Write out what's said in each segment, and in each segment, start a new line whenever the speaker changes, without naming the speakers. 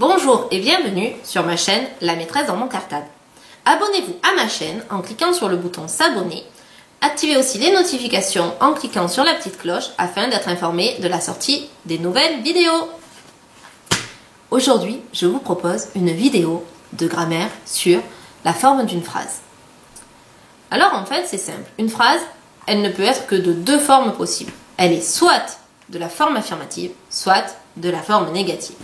Bonjour et bienvenue sur ma chaîne La maîtresse dans mon cartable. Abonnez-vous à ma chaîne en cliquant sur le bouton s'abonner. Activez aussi les notifications en cliquant sur la petite cloche afin d'être informé de la sortie des nouvelles vidéos. Aujourd'hui, je vous propose une vidéo de grammaire sur la forme d'une phrase. Alors en fait, c'est simple. Une phrase, elle ne peut être que de deux formes possibles. Elle est soit de la forme affirmative, soit de la forme négative.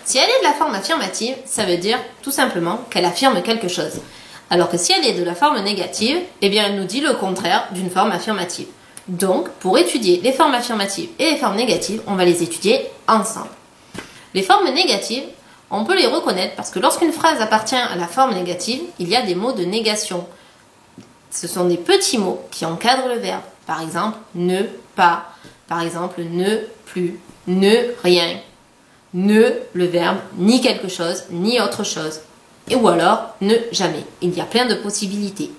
Si elle est de la forme affirmative, ça veut dire tout simplement qu'elle affirme quelque chose. Alors que si elle est de la forme négative, eh bien elle nous dit le contraire d'une forme affirmative. Donc, pour étudier les formes affirmatives et les formes négatives, on va les étudier ensemble. Les formes négatives, on peut les reconnaître parce que lorsqu'une phrase appartient à la forme négative, il y a des mots de négation. Ce sont des petits mots qui encadrent le verbe. Par exemple, ne, pas. Par exemple, ne, plus. Ne, rien. Ne, le verbe, ni quelque chose, ni autre chose. Ou alors, ne, jamais. Il y a plein de possibilités.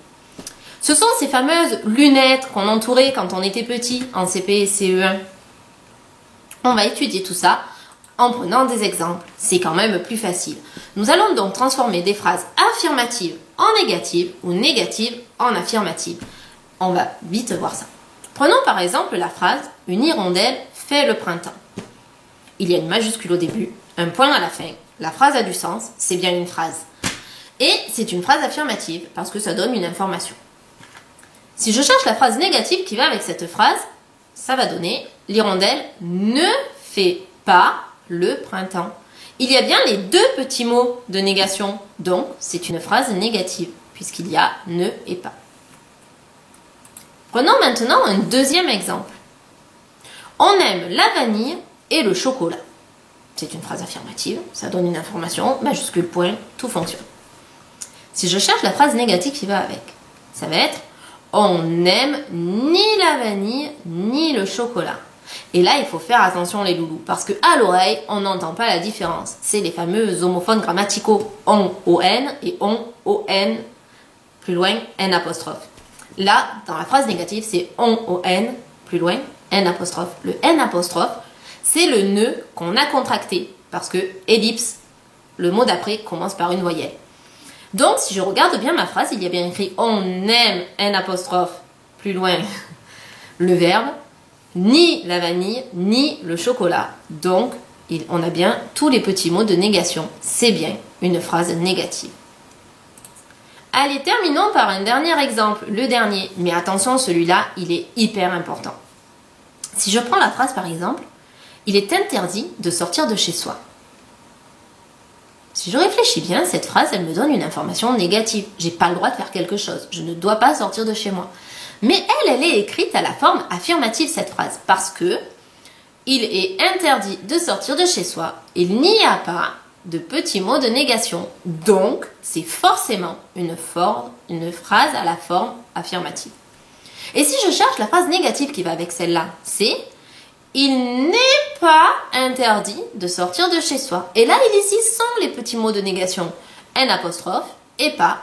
Ce sont ces fameuses lunettes qu'on entourait quand on était petit, en CP et CE1. On va étudier tout ça en prenant des exemples. C'est quand même plus facile. Nous allons donc transformer des phrases affirmatives en négatives ou négatives en affirmatives. On va vite voir ça. Prenons par exemple la phrase « Une hirondelle fait le printemps ». Il y a une majuscule au début, un point à la fin. La phrase a du sens, c'est bien une phrase. Et c'est une phrase affirmative parce que ça donne une information. Si je cherche la phrase négative qui va avec cette phrase, ça va donner « L'hirondelle ne fait pas le printemps ». Il y a bien les deux petits mots de négation, donc c'est une phrase négative puisqu'il y a « ne » et « pas ». Prenons maintenant un deuxième exemple. On aime la vanille et le chocolat. C'est une phrase affirmative, ça donne une information, majuscule, point, tout fonctionne. Si je cherche la phrase négative qui va avec, ça va être « On n'aime ni la vanille ni le chocolat ». Et là, il faut faire attention les loulous, parce qu'à l'oreille, on n'entend pas la différence. C'est les fameux homophones grammaticaux « on » O-N et « on » O-N, plus loin, N apostrophe. Là, dans la phrase négative, c'est « on » O-N, plus loin, N apostrophe. Le N apostrophe, c'est le nœud qu'on a contracté, parce que ellipse, le mot d'après commence par une voyelle. Donc, si je regarde bien ma phrase, il y a bien écrit « on aime N apostrophe » plus loin, le verbe, ni la vanille, ni le chocolat. Donc, on a bien tous les petits mots de négation. C'est bien une phrase négative. Allez, terminons par un dernier exemple, le dernier. Mais attention, celui-là, il est hyper important. Si je prends la phrase par exemple, il est interdit de sortir de chez soi. Si je réfléchis bien, cette phrase, elle me donne une information négative. J'ai pas le droit de faire quelque chose. Je ne dois pas sortir de chez moi. Mais elle est écrite à la forme affirmative, cette phrase. Parce que il est interdit de sortir de chez soi. Il n'y a pas de petits mots de négation. Donc, c'est forcément une phrase à la forme affirmative. Et si je cherche la phrase négative qui va avec celle-là, c'est « Il n'est pas interdit de sortir de chez soi ». Et là, ils sont les petits mots de négation. N apostrophe et pas.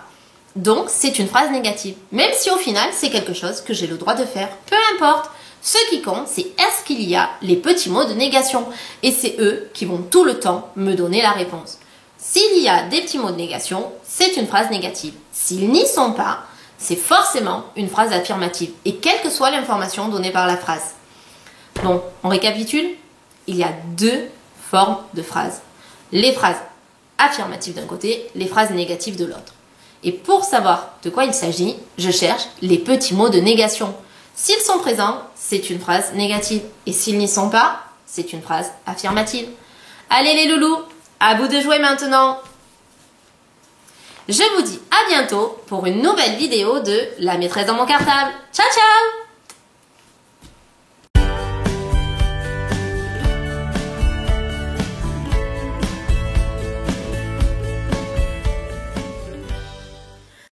Donc, c'est une phrase négative. Même si au final, c'est quelque chose que j'ai le droit de faire. Peu importe. Ce qui compte, c'est est-ce qu'il y a les petits mots de négation. Et c'est eux qui vont tout le temps me donner la réponse. S'il y a des petits mots de négation, c'est une phrase négative. S'ils n'y sont pas, c'est forcément une phrase affirmative. Et quelle que soit l'information donnée par la phrase. Bon, on récapitule. Il y a deux formes de phrases. Les phrases affirmatives d'un côté, les phrases négatives de l'autre. Et pour savoir de quoi il s'agit, je cherche les petits mots de négation. S'ils sont présents, c'est une phrase négative. Et s'ils n'y sont pas, c'est une phrase affirmative. Allez les loulous, à vous de jouer maintenant. Je vous dis à bientôt pour une nouvelle vidéo de La maîtresse dans mon cartable. Ciao ciao!